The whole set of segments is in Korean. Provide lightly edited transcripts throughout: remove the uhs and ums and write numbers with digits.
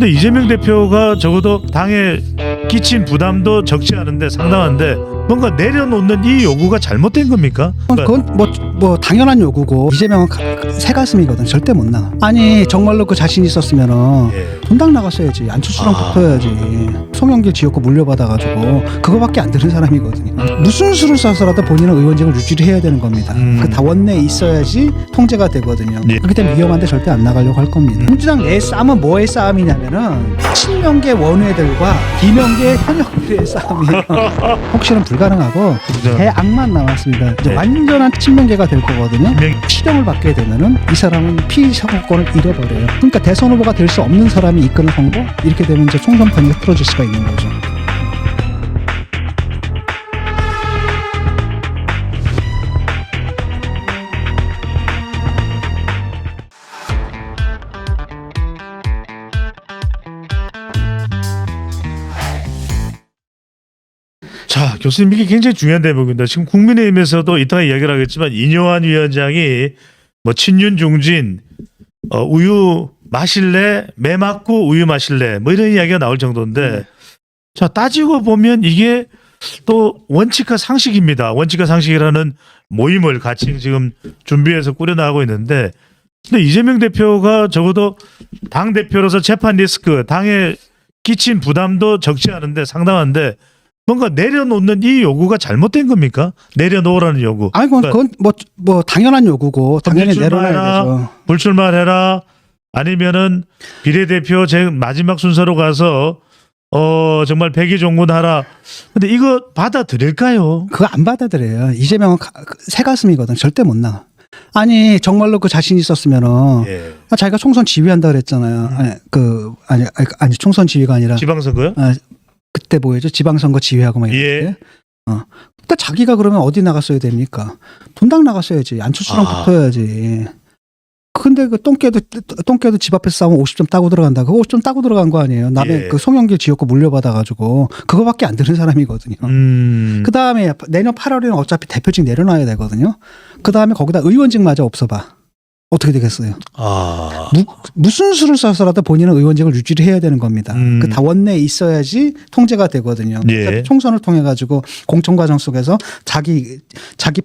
근데 이재명 대표가 적어도 당에 끼친 부담도 적지 않은데 상당한데 뭔가 내려놓는 이 요구가 잘못된 겁니까? 그건 뭐 당연한 요구고 이재명은 새가슴이거든. 절대 못 나가. 아니 정말로 그 자신 있었으면은 분당 나갔어야지. 안철수랑 붙어야지. 송영길 지역구 물려받아가지고 그거밖에 안 되는 사람이거든요. 무슨 수를 써서라도 본인은 의원직을 유지를 해야 되는 겁니다. 그 당원내에 있어야지 통제가 되거든요. 그렇기 때문에 위험한데 절대 안 나가려고 할 겁니다. 민주당 내 싸움은 뭐의 싸움이냐면은 친명계 원외들과 비명계 현역들의 싸움이에요. 혹시는 불가능하고 대악만 남았습니다. 이제 완전한 친명계가 될 거거든요. 추정을 받게 되면은 이 사람은 피선거권을 잃어버려요. 그러니까 대선 후보가 될 수 없는 사람이 이끄는 선거, 이렇게 되면 이제 총선판이 틀어질 수가 있는 거죠. 자, 교수님 이게 굉장히 중요한 대목입니다. 지금 국민의힘에서도 이따가 이야기를 하겠지만 이뇨한 위원장이 뭐 친윤 중진 우유 마실래? 매 맞고 우유 마실래? 뭐 이런 이야기가 나올 정도인데 자, 따지고 보면 이게 또 원칙과 상식입니다. 원칙과 상식이라는 모임을 같이 지금 준비해서 꾸려나가고 있는데 근데 이재명 대표가 적어도 당 대표로서 재판 리스크, 당에 끼친 부담도 적지 않은데 상당한데 뭔가 내려놓는 이 요구가 잘못된 겁니까? 내려놓으라는 요구. 아니 그건 뭐 당연한 요구고 당연히 내려놔야 되죠. 불출마해라. 아니면은 비례대표 마지막 순서로 가서 정말 백의종군하라. 근데 이거 받아들일까요? 그거 안 받아들여요. 이재명은 새가슴이거든. 절대 못 나가. 아니 정말로 그 자신 있었으면은 자기가 총선 지휘한다 그랬잖아요. 아니 총선 지휘가 아니라 지방선거요? 그때 뭐였죠? 지방선거 지휘하고 막 이렇게. 그때 자기가 그러면 어디 나갔어야 됩니까? 분당 나갔어야지. 안철수랑 붙어야지. 근데 그 똥개도 집 앞에서 싸우면 50점 따고 들어간다. 그 50점 따고 들어간 거 아니에요. 남의 그 송영길 지역구 물려받아가지고 그거밖에 안 되는 사람이거든요. 그 다음에 내년 8월에는 어차피 대표직 내려놔야 되거든요. 그 다음에 거기다 의원직마저 없어봐. 어떻게 되겠어요? 무슨 수를 써서라도 본인은 의원직을 유지를 해야 되는 겁니다. 그 당원내에 있어야지 통제가 되거든요. 총선을 통해 가지고 공천 과정 속에서 자기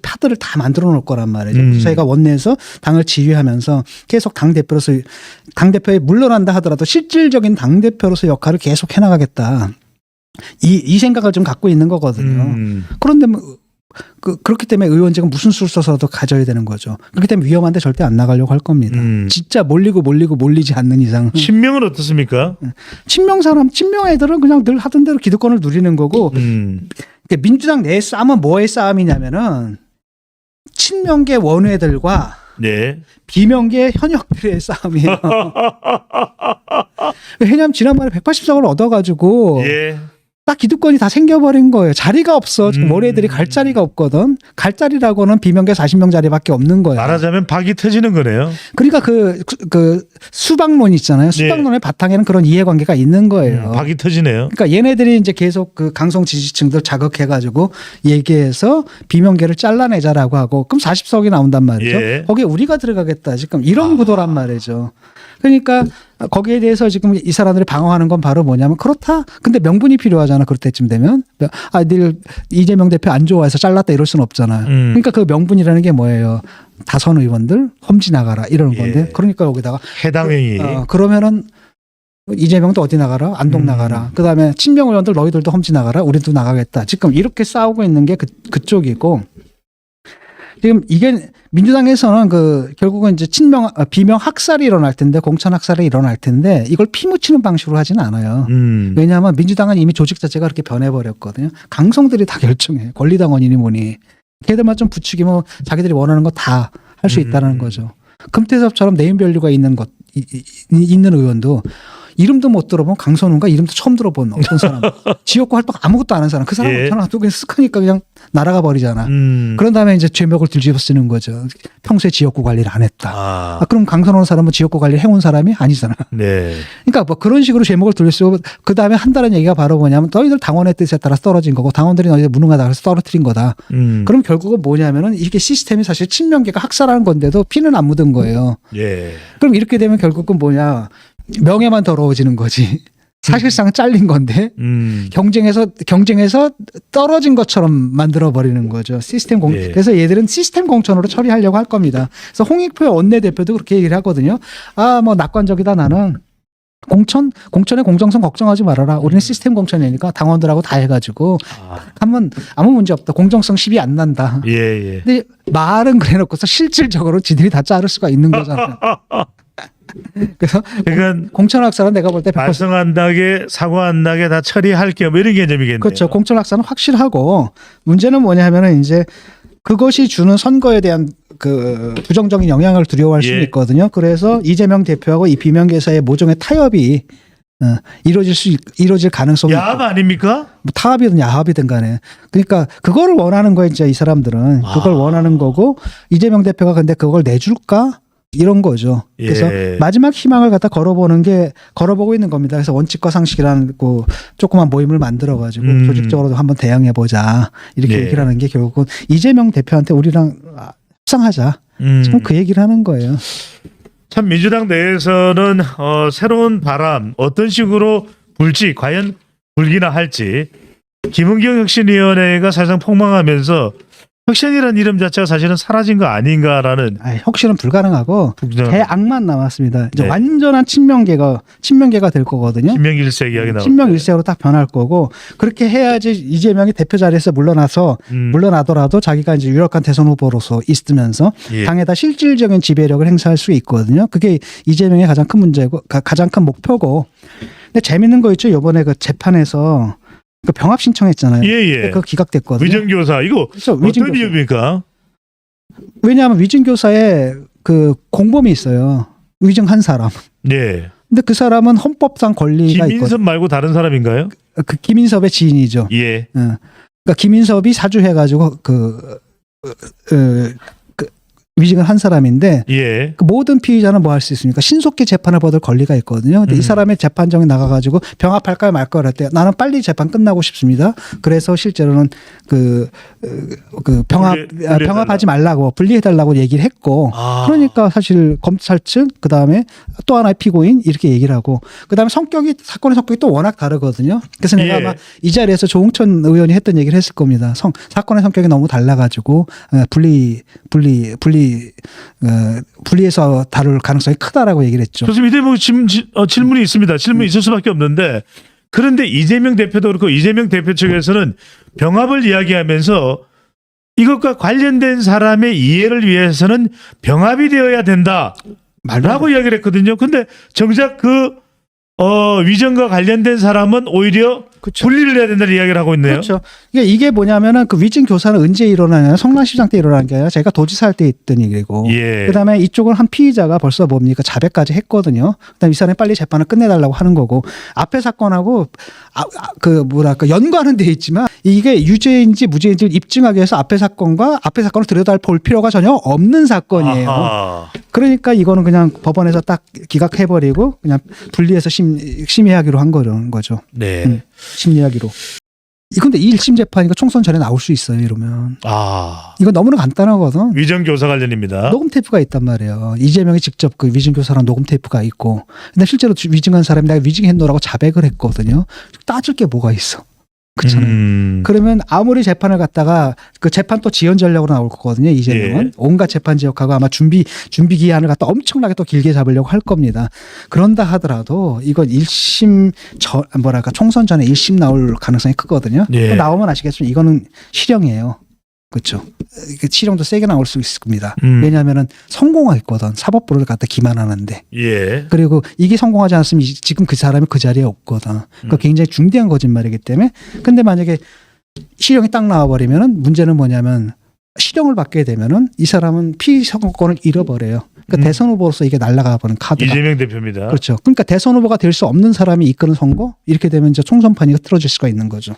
파들을 다 만들어 놓을 거란 말이죠. 저희가 원내에서 당을 지휘하면서 계속 당 대표에 물러난다 하더라도 실질적인 당 대표로서 역할을 계속 해나가겠다. 이 생각을 좀 갖고 있는 거거든요. 그런데 그렇기 때문에 의원직은 무슨 수를 써서도 가져야 되는 거죠. 그렇기 때문에 위험한데 절대 안 나가려고 할 겁니다. 진짜 몰리지 않는 이상. 친명은 어떻습니까? 친명 애들은 그냥 늘 하던 대로 기득권을 누리는 거고 민주당 내 싸움은 뭐의 싸움이냐면은 친명계 원외들과 비명계 현역들의 싸움이에요. 왜냐하면 지난번에 180석을 얻어가지고 딱 기득권이 다 생겨버린 거예요. 자리가 없어. 지금 원외들이 갈 자리가 없거든. 갈 자리라고는 비명계 40명 자리밖에 없는 거예요. 말하자면 박이 터지는 거네요. 그러니까 그 수박론 있잖아요. 수박론의 바탕에는 그런 이해관계가 있는 거예요. 박이 터지네요. 그러니까 얘네들이 이제 계속 그 강성 지지층들 자극해가지고 얘기해서 비명계를 잘라내자라고 하고 그럼 40석이 나온단 말이죠. 거기에 우리가 들어가겠다. 지금 이런 구도란 말이죠. 그러니까 거기에 대해서 지금 이 사람들이 방어하는 건 바로 뭐냐면 그렇다. 근데 명분이 필요하잖아. 그럴 때쯤 되면 늘 이재명 대표 안 좋아해서 잘랐다 이럴 수는 없잖아요. 그러니까 그 명분이라는 게 뭐예요? 다선 의원들 험지 나가라 이러는 건데 그러니까 여기다가 해당 회의 그러면은 이재명도 어디 나가라 안동 나가라 그다음에 친명 의원들 너희들도 험지 나가라 우리도 나가겠다. 지금 이렇게 싸우고 있는 게 그쪽이고 지금 이게 민주당에서는 결국은 이제 비명 학살이 일어날 텐데 공천 학살이 일어날 텐데 이걸 피 묻히는 방식으로 하지는 않아요. 왜냐하면 민주당은 이미 조직 자체가 그렇게 변해버렸거든요. 강성들이 다 결정해. 권리당원이니 뭐니. 걔들만 좀 부추기면 자기들이 원하는 거 다 할 수 있다는 거죠. 금태섭처럼 네임밸류가 있는 의원도 이름도 못 들어본 강선우가 이름도 처음 들어본 어떤 사람. 지역구 활동 아무것도 안 하는 사람. 그 사람 하나도 그냥 쓱하니까 그냥 날아가 버리잖아. 그런 다음에 이제 죄목을 뒤집어 쓰는 거죠. 평소에 지역구 관리를 안 했다. 그럼 강선우 사람은 지역구 관리를 해온 사람이 아니잖아. 그러니까 뭐 그런 식으로 죄목을 돌려쓰고 그 다음에 한다는 얘기가 바로 뭐냐면 너희들 당원의 뜻에 따라서 떨어진 거고 당원들이 너희들 무능하다 그래서 떨어뜨린 거다. 그럼 결국은 뭐냐면은 이게 시스템이 사실 친명계가 학살하는 건데도 피는 안 묻은 거예요. 그럼 이렇게 되면 결국은 뭐냐. 명예만 더러워지는 거지. 사실상 잘린 건데 경쟁에서 떨어진 것처럼 만들어 버리는 거죠. 시스템 공. 예. 그래서 얘들은 시스템 공천으로 처리하려고 할 겁니다. 그래서 홍익표 원내대표도 그렇게 얘기를 하거든요. 아, 뭐 낙관적이다 나는. 공천의 공정성 걱정하지 말아라. 우리는 시스템 공천이니까 당원들하고 다 해가지고 하면 아무 문제 없다. 공정성 시비 안 난다. 예. 근데 말은 그래놓고서 실질적으로 지들이 다 자를 수가 있는 거잖아요. 그래서 그러니까 공천학사는 내가 볼 때 100% 발성 안 나게 사고 안 나게 다 처리할게요. 뭐 이런 개념이겠네요. 그렇죠. 공천학사는 확실하고 문제는 뭐냐면은 이제 그것이 주는 선거에 대한 그 부정적인 영향을 두려워할 수는 예. 있거든요. 그래서 이재명 대표하고 이 비명계사의 모종의 타협이 이루어질 가능성이 야합 아닙니까? 뭐 타협이든 야합이든 간에 그러니까 그거를 원하는 거예요. 이제 이 사람들은 그걸 원하는 거고 이재명 대표가 근데 그걸 내줄까? 이런 거죠. 그래서 예. 마지막 희망을 갖다 걸어보고 있는 겁니다. 그래서 원칙과 상식이라는 그 조그만 모임을 만들어가지고 조직적으로도 한번 대응해 보자 이렇게 예. 얘기를 하는 게 결국은 이재명 대표한테 우리랑 협상하자. 지금 그 얘기를 하는 거예요. 참 민주당 내에서는 새로운 바람 어떤 식으로 불지 과연 불기나 할지 김은경 혁신위원회가 사실상 폭망하면서 혁신이라는 이름 자체가 사실은 사라진 거 아닌가라는 혁신은 불가능하고 국정 대악만 남았습니다. 이제 네. 완전한 친명계가 될 거거든요. 신명일색 이야기 나오고 친명일색으로 딱 변할 거고 그렇게 해야지 이재명이 대표 자리에서 물러나더라도 자기가 이제 유력한 대선 후보로서 있으면서 예. 당에다 실질적인 지배력을 행사할 수 있거든요. 그게 이재명의 가장 큰 문제고 가장 큰 목표고. 근데 재밌는 거 있죠. 이번에 그 재판에서 그 병합 신청했잖아요. 예. 그거 기각됐거든요. 위정교사 이거 그렇죠. 어떤 위증교사. 이유입니까? 왜냐하면 위증교사에 그 공범이 있어요. 위증한 사람. 예. 근데 그 사람은 헌법상 권리가 있거든요. 김인섭 말고 다른 사람인가요? 그 김인섭의 지인이죠. 예. 그러니까 김인섭이 사주해가지고 그 위증을 한 사람인데 예. 그 모든 피의자는 뭐 할 수 있습니까? 신속히 재판을 받을 권리가 있거든요. 근데 이 사람의 재판정에 나가가지고 병합할까요 말까요 할 때 나는 빨리 재판 끝나고 싶습니다. 그래서 실제로는 그 병합하지 말라고 분리해달라고 얘기를 했고 그러니까 사실 검찰 측 그다음에 또 하나의 피고인 이렇게 얘기를 하고 그다음에 사건의 성격이 또 워낙 다르거든요. 그래서 내가 아마 이 자리에서 조홍천 의원이 했던 얘기를 했을 겁니다. 사건의 성격이 너무 달라가지고 분리해서 다룰 가능성이 크다라고 얘기를 했죠. 교수님 이대 뭐 질문이 있습니다. 질문이 있을 수밖에 없는데 그런데 이재명 대표도 그렇고 이재명 대표 측에서는 병합을 이야기하면서 이것과 관련된 사람의 이해를 위해서는 병합이 되어야 된다라고 이야기를 했거든요. 근데 정작 위정과 관련된 사람은 오히려 그렇죠. 분리를 해야 된다는 이야기를 하고 있네요. 그렇죠. 이게 뭐냐면은 그 위증 교사는 언제 일어나냐? 성남시장 때 일어난 게 아니라 제가 도지사 할 때 있던 얘기고. 예. 그다음에 이쪽은 한 피의자가 벌써 뭡니까 자백까지 했거든요. 그다음 이 사람이 빨리 재판을 끝내달라고 하는 거고 앞에 사건하고 연관은 돼 있지만 이게 유죄인지 무죄인지를 입증하기 위해서 앞에 사건을 들여다볼 필요가 전혀 없는 사건이에요. 아하. 그러니까 이거는 그냥 법원에서 딱 기각해버리고 그냥 분리해서 심의하기로 한 거죠. 네. 심리하기로. 근데 1심 재판이니까 총선 전에 나올 수 있어요, 이러면. 이거 너무나 간단하거든. 위정교사 관련입니다. 녹음 테이프가 있단 말이에요. 이재명이 직접 그 위증교사랑 녹음 테이프가 있고. 근데 실제로 위증한 사람이 내가 위증했노라고 자백을 했거든요. 따질 게 뭐가 있어. 그렇잖아요. 그러면 아무리 재판을 갖다가 그 재판 또 지연 전략으로 나올 거거든요. 이재명은. 예. 온갖 재판 지역하고 아마 준비 기한을 갖다 엄청나게 또 길게 잡으려고 할 겁니다. 그런다 하더라도 이건 1심 총선 전에 1심 나올 가능성이 크거든요. 예. 나오면 아시겠지만 이거는 실형이에요. 그렇죠. 실형도 세게 나올 수 있습니다. 왜냐하면은 성공했거든. 사법부를 갖다 기만하는데. 예. 그리고 이게 성공하지 않았으면 지금 그 사람이 그 자리에 없거든. 그러니까 굉장히 중대한 거짓말이기 때문에. 근데 만약에 실형이 딱 나와버리면은 문제는 뭐냐면 실형을 받게 되면은 이 사람은 피선거권을 잃어버려요. 그러니까 대선 후보로서 이게 날아가 버는 카드가. 이재명 대표입니다. 그렇죠. 그러니까 대선 후보가 될 수 없는 사람이 이끄는 선거 이렇게 되면 이제 총선판이 틀어질 수가 있는 거죠.